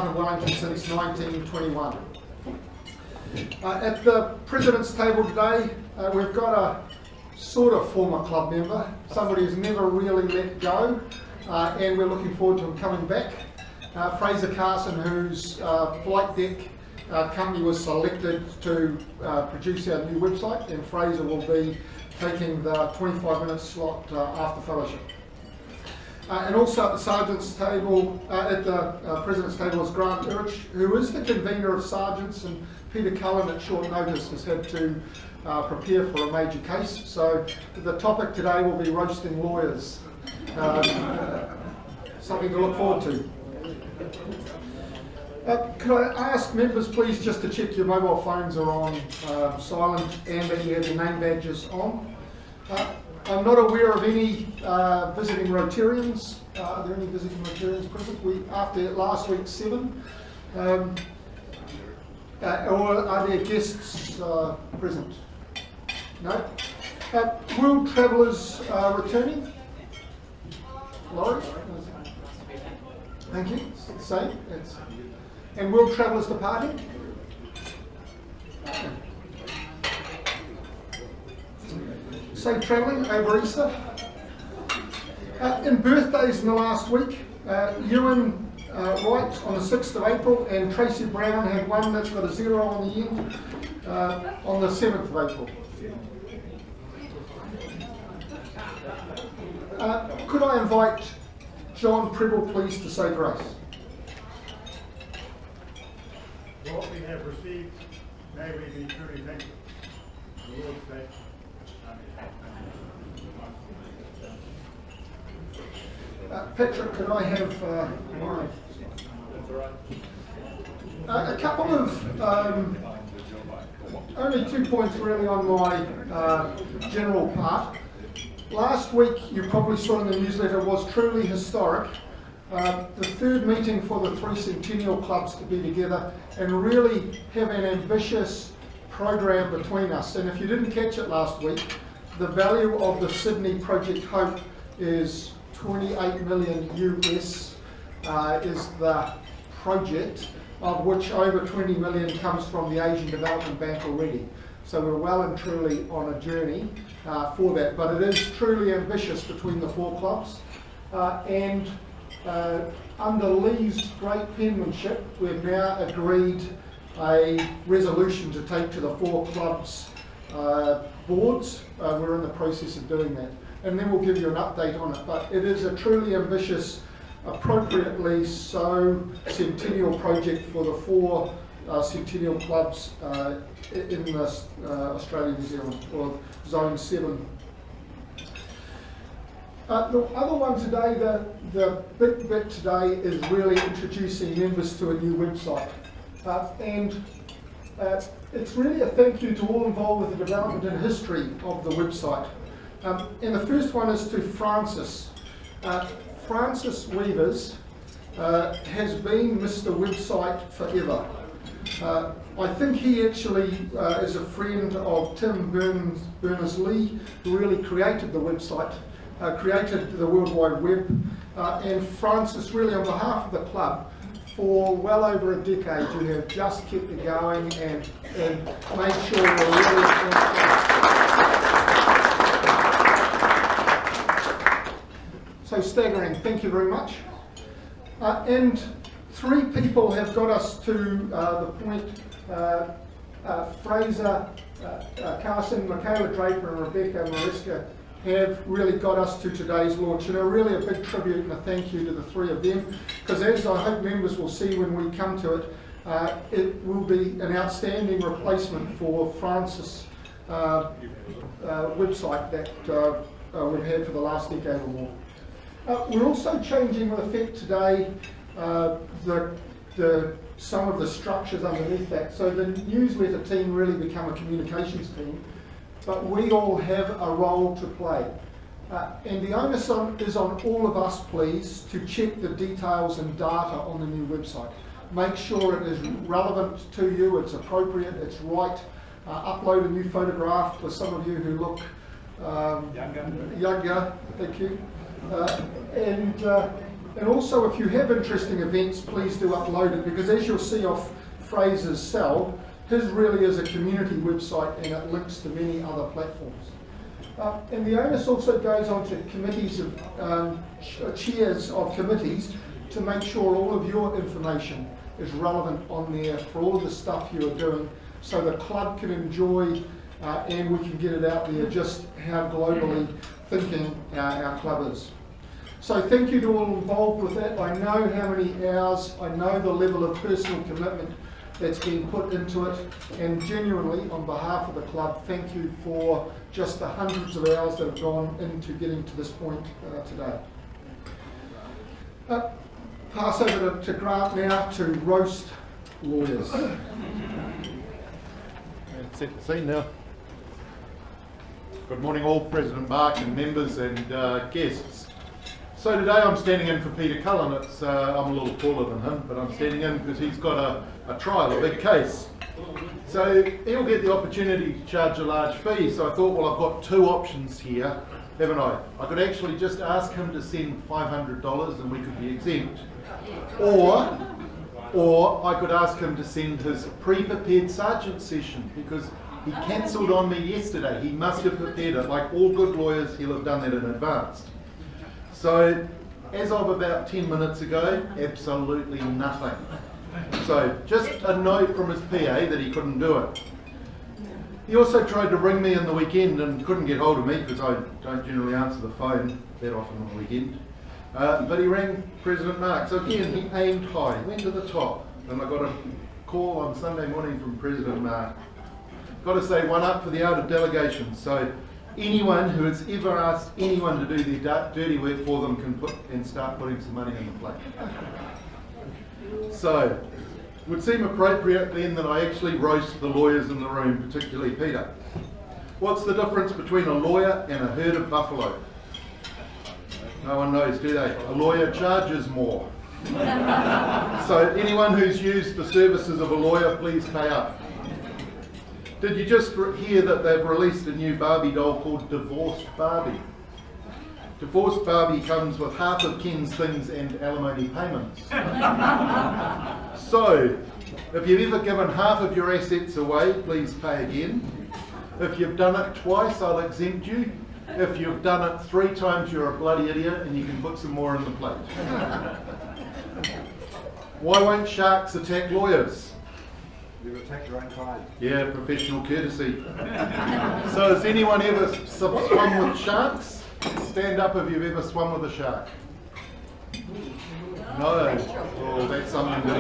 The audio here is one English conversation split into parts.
town of Wellington since 1921. At the President's table today, we've got a sort of former club member, somebody who's never really let go, and we're looking forward to him coming back. Fraser Carson, whose flight deck company was selected to produce our new website, and Fraser will be taking the 25-minute slot after fellowship. And also at the Sergeant's table, at the President's table is Grant Urich, who is the convener of Sergeants, and Peter Cullen at short notice has had to prepare for a major case. So the topic today will be roasting lawyers. Something to look forward to. Could I ask members please just to check your mobile phones are on silent and that you have your name badges on. I'm not aware of any visiting Rotarians. Are there any visiting Rotarians present? After last week's 7. Or are there guests present? No? World Travellers returning? Laurie? Thank you. Same. And World Travellers departing? Safe travelling over Easter. In birthdays in the last week, Ewan Wright on the 6th of April and Tracy Brown had one that's got a 0 on the end on the 7th of April. Could I invite John Preble please to say grace? For what we have received, may we be truly thankful. For the Lord's sake. Patrick, could I have a couple of only 2 points really on my general part. Last week, you probably saw in the newsletter, was truly historic. The third meeting for the 3 Centennial clubs to be together and really have an ambitious program between us. And if you didn't catch it last week, the value of the Sydney Project Hope is 28 million US is the project, of which over 20 million comes from the Asian Development Bank already. So we're well and truly on a journey for that. But it is truly ambitious between the 4 clubs. And under Lee's great penmanship, we've now agreed a resolution to take to the 4 clubs' boards. We're in the process of doing that. And then we'll give you an update on it. But it is a truly ambitious, appropriately so, centennial project for the 4 centennial clubs in the Australia-New Zealand, or Zone 7. The other one today, the big bit today is really introducing members to a new website. It's really a thank you to all involved with the development and history of the website. And the first one is to Francis. Francis Weavers has been Mr. Website forever. I think he actually is a friend of Tim Berners-Lee, who really created the website, created the World Wide Web. And Francis, really on behalf of the club, for well over a decade, you have just kept it going and made sure we're really so staggering. Thank you very much. And 3 people have got us to the point. Fraser Carson, Michaela Draper and Rebecca Mariska have really got us to today's launch, and really a big tribute and a thank you to the 3 of them, because as I hope members will see when we come to it, it will be an outstanding replacement for Francis' website that we've had for the last decade or more. We're also changing with effect today some of the structures underneath that. So the newsletter team really become a communications team, but we all have a role to play. And the onus is on all of us, please, to check the details and data on the new website. Make sure it is relevant to you, it's appropriate, it's right. Upload a new photograph for some of you who look younger. Thank you. And also, if you have interesting events, please do upload it, because as you'll see off Fraser's cell, his really is a community website and it links to many other platforms. And the onus also goes on to committees of chairs of committees to make sure all of your information is relevant on there for all of the stuff you are doing, so the club can enjoy and we can get it out there just how globally thinking our club is. So thank you to all involved with that. I know how many hours, I know the level of personal commitment that's been put into it, and genuinely on behalf of the club, thank you for just the hundreds of hours that have gone into getting to this point today. Pass over to Grant now to roast lawyers. Set the scene now. Good morning all, President Mark and members and guests. So today I'm standing in for Peter Cullen. I'm a little taller than him, but I'm standing in because he's got a trial, a big case. So he'll get the opportunity to charge a large fee. So I thought, well, I've got two options here, haven't I? I could actually just ask him to send $500 and we could be exempt. Or I could ask him to send his pre-prepared sergeant session, because he cancelled on me yesterday. He must have prepared it. Like all good lawyers, he'll have done that in advance. So, as of about 10 minutes ago, absolutely nothing. So, just a note from his PA that he couldn't do it. He also tried to ring me on the weekend and couldn't get hold of me, because I don't generally answer the phone that often on the weekend. But he rang President Mark. So again, he aimed high, went to the top. And I got a call on Sunday morning from President Mark. Got to say, one up for the out of delegation. So anyone who has ever asked anyone to do their dirty work for them can put and start putting some money in the plate. So it would seem appropriate then that I actually roast the lawyers in the room, particularly Peter. What's the difference between a lawyer and a herd of buffalo? No one knows, do they? A lawyer charges more. So anyone who's used the services of a lawyer, please pay up. Did you just hear that they've released a new Barbie doll called Divorced Barbie? Divorced Barbie comes with half of Ken's things and alimony payments. So, if you've ever given half of your assets away, please pay again. If you've done it twice, I'll exempt you. If you've done it 3 times, you're a bloody idiot and you can put some more in the plate. Why won't sharks attack lawyers? You attack your own kind. Yeah, professional courtesy. So has anyone ever swum with sharks? Stand up if you've ever swum with a shark. No. Well, that's something to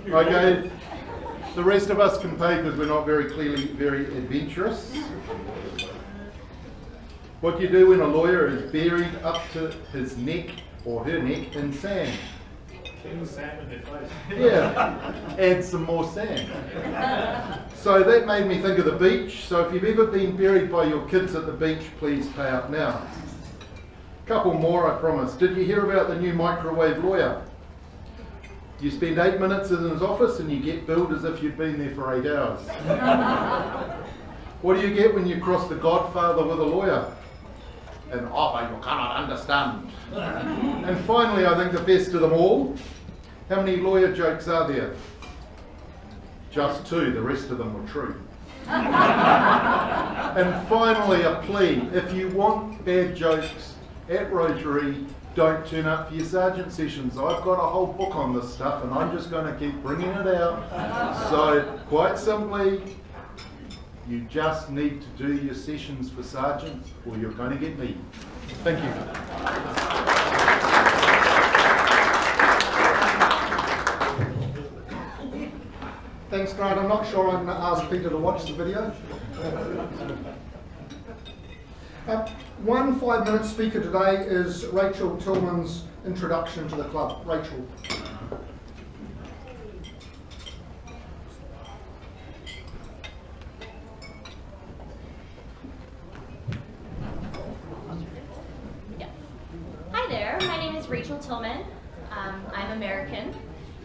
do. Okay. The rest of us can pay because we're not very adventurous. What you do when a lawyer is buried up to his neck or her neck in sand. Yeah, add some more sand. So that made me think of the beach. So if you've ever been buried by your kids at the beach, please pay up now. Couple more, I promise. Did you hear about the new microwave lawyer? You spend 8 minutes in his office and you get billed as if you'd been there for 8 hours. What do you get when you cross the Godfather with a lawyer? An offer you cannot understand. And finally, I think the best of them all, how many lawyer jokes are there? Just 2, the rest of them were true. And finally, a plea. If you want bad jokes at Rotary, don't turn up for your sergeant sessions. I've got a whole book on this stuff and I'm just going to keep bringing it out. So, quite simply, you just need to do your sessions for sergeants or you're going to get me. Thank you. Thanks, Grant. I'm not sure I'm going to ask Peter to watch the video. One 5-minute speaker today is Rachel Tillman's introduction to the club. Rachel. Hi there, my name is Rachel Tillman. I'm American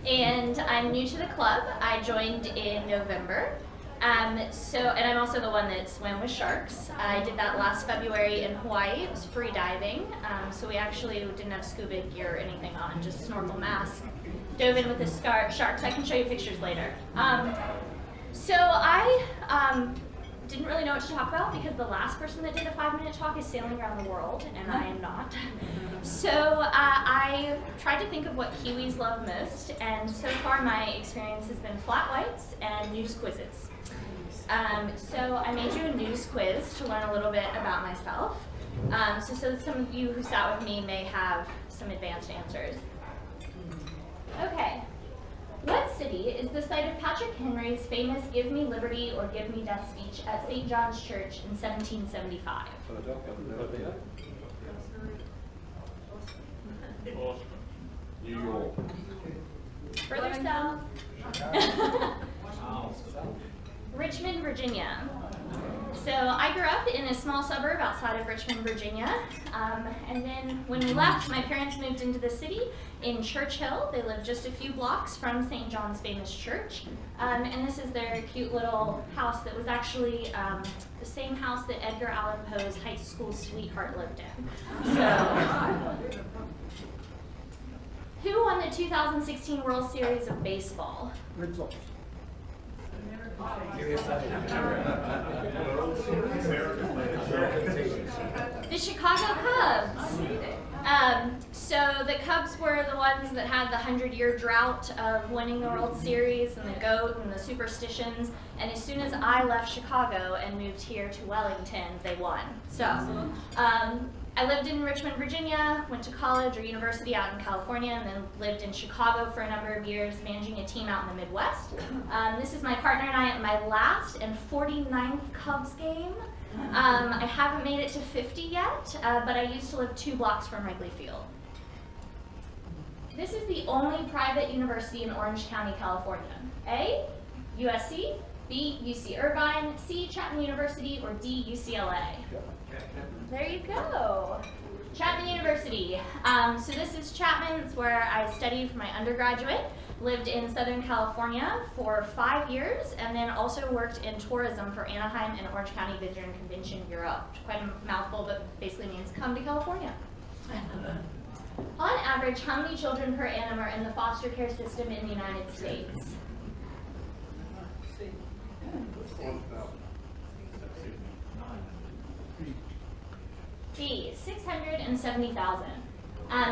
and I'm new to the club. I joined in November. And I'm also the one that swam with sharks. I did that last February in Hawaii. It was free diving, so we actually didn't have scuba gear or anything on, just snorkel mask. Dove in with the sharks. I can show you pictures later. So I didn't really know what to talk about because the last person that did a 5-minute talk is sailing around the world, and I am not. So I tried to think of what Kiwis love most, and so far my experience has been flat whites and news quizzes. So I made you a news quiz to learn a little bthat myself, so that some of you who sat with me may have some advanced answers. Okay. What city is the site of Patrick Henry's famous Give Me Liberty or Give Me Death speech at St. John's Church in 1775? Philadelphia. New York. Further south. Richmond, Virginia. So I grew up in a small suburb outside of Richmond, Virginia, and then when we left, my parents moved into the city in Churchill. They lived just a few blocks from St. John's famous church, and this is their cute little house that was actually the same house that Edgar Allan Poe's high school sweetheart lived in. So, who won the 2016 World Series of Baseball? Red Sox. The Chicago Cubs. So the Cubs were the ones that had the 100-year drought of winning the World Series and the GOAT and the superstitions. And as soon as I left Chicago and moved here to Wellington, they won. So I lived in Richmond, Virginia, went to college or university out in California, and then lived in Chicago for a number of years, managing a team out in the Midwest. This is my partner and I at my last and 49th Cubs game. I haven't made it to 50 yet, but I used to live 2 blocks from Wrigley Field. This is the only private university in Orange County, California. A, USC, B, UC Irvine, C, Chapman University, or D, UCLA. There you go. Chapman University. So this is Chapman. It's where I studied for my undergraduate. Lived in Southern California for 5 years, and then also worked in tourism for Anaheim and Orange County Visitor and Convention Bureau. Quite a mouthful, but basically means come to California. On average, how many children per annum are in the foster care system in the United States? B, 670,000.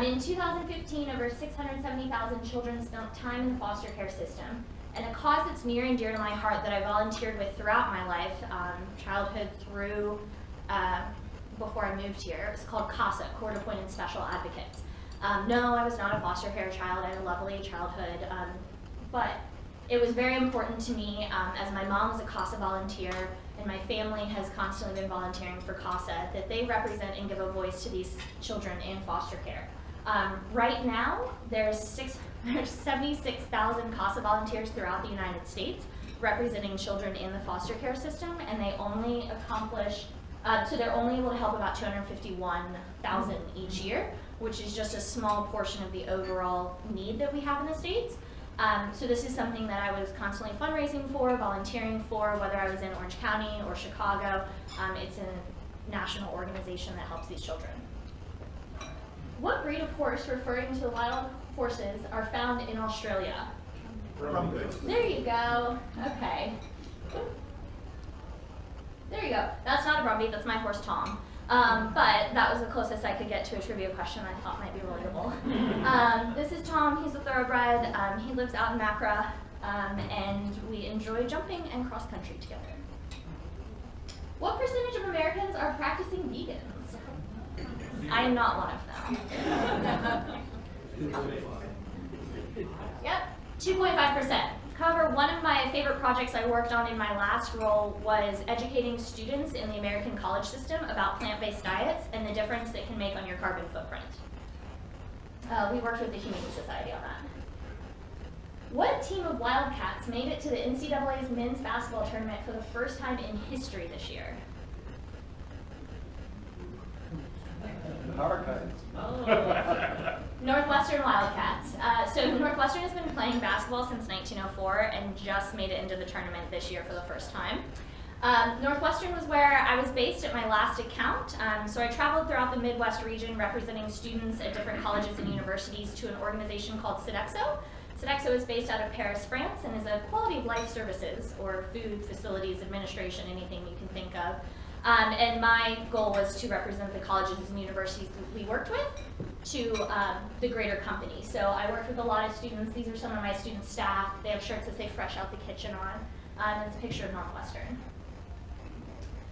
In 2015, over 670,000 children spent time in the foster care system. And a cause that's near and dear to my heart that I volunteered with throughout my life, childhood through before I moved here, is called CASA, Court Appointed Special Advocates. No, I was not a foster care child. I had a lovely childhood, but it was very important to me, as my mom was a CASA volunteer, and my family has constantly been volunteering for CASA, that they represent and give a voice to these children in foster care. Right now, there's 76,000 CASA volunteers throughout the United States representing children in the foster care system, and they only accomplish, so they're only able to help about 251,000 each year, which is just a small portion of the overall need that we have in the States. So this is something that I was constantly fundraising for, volunteering for, whether I was in Orange County or Chicago. It's a national organization that helps these children. What breed of horse, referring to the wild horses, are found in Australia? There you go. Okay. There you go. That's not a Brumby, that's my horse Tom. But that was the closest I could get to a trivia question I thought might be relatable. This is Tom, he's a thoroughbred, he lives out in Macra, and we enjoy jumping and cross country together. What percentage of Americans are practicing vegans? I am not one of them. Yep, 2.5%. However, one of my favorite projects I worked on in my last role was educating students in the American college system about plant-based diets and the difference they can make on your carbon footprint. We worked with the Humane Society on that. What team of Wildcats made it to the NCAA's men's basketball tournament for the first time in history this year? Hurricanes. Oh. Northwestern Wildcats. So Northwestern has been playing basketball since 1904 and just made it into the tournament this year for the first time. Northwestern was where I was based at my last account. So I traveled throughout the Midwest region representing students at different colleges and universities to an organization called Sodexo. Sodexo is based out of Paris, France, and is a quality of life services or food, facilities, administration, anything you can think of. And my goal was to represent the colleges and universities that we worked with to the greater company. So I worked with a lot of students. These are some of my student staff. They have shirts that say fresh out the kitchen on. And it's a picture of Northwestern.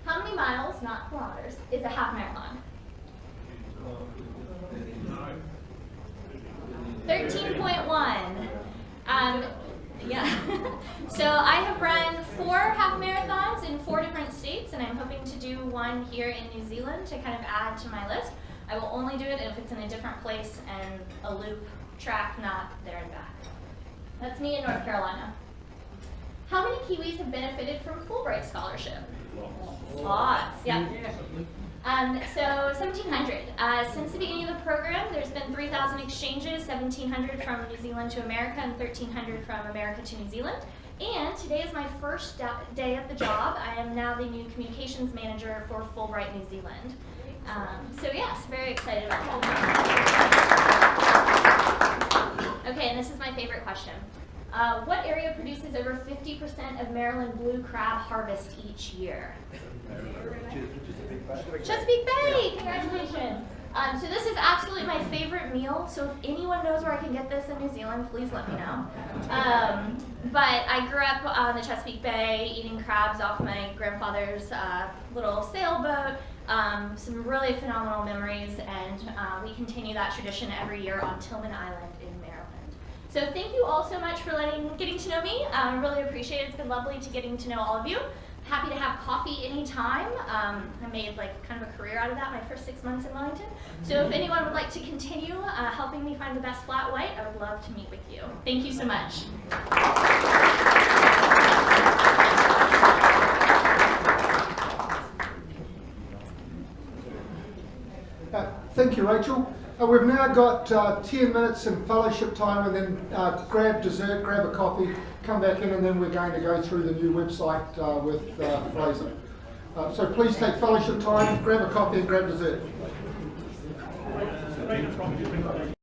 How many miles, not kilometers, is a half marathon? 13.1. Yeah. So I have run 4 half marathons in 4 different states, and I'm hoping to do one here in New Zealand to kind of add to my list. I will only do it if it's in a different place and a loop track, not there and back. That's me in North Carolina. How many Kiwis have benefited from Fulbright scholarship? Lots, yeah. So 1,700. Since the beginning of the program, there's been 3,000 exchanges, 1,700 from New Zealand to America and 1,300 from America to New Zealand. And today is my first day at the job. I am now the new communications manager for Fulbright New Zealand. So yes, very excited about that. Okay, and this is my favorite question. What area produces over 50% of Maryland blue crab harvest each year? Chesapeake Bay! Congratulations! So this is absolutely my favorite meal, so if anyone knows where I can get this in New Zealand, please let me know. But I grew up on the Chesapeake Bay, eating crabs off my grandfather's little sailboat. Some really phenomenal memories, and we continue that tradition every year on Tillman Island in Maryland. So thank you all so much for getting to know me. I really appreciate it. It's been lovely to getting to know all of you. Happy to have coffee anytime. I made kind of a career out of that my first 6 months in Wellington. So if anyone would like to continue helping me find the best flat white, I would love to meet with you. Thank you so much. Thank you, Rachel. We've now got 10 minutes in fellowship time, and then grab dessert, grab a coffee, come back in, and then we're going to go through the new website with Fraser. So please take fellowship time, grab a coffee and grab dessert.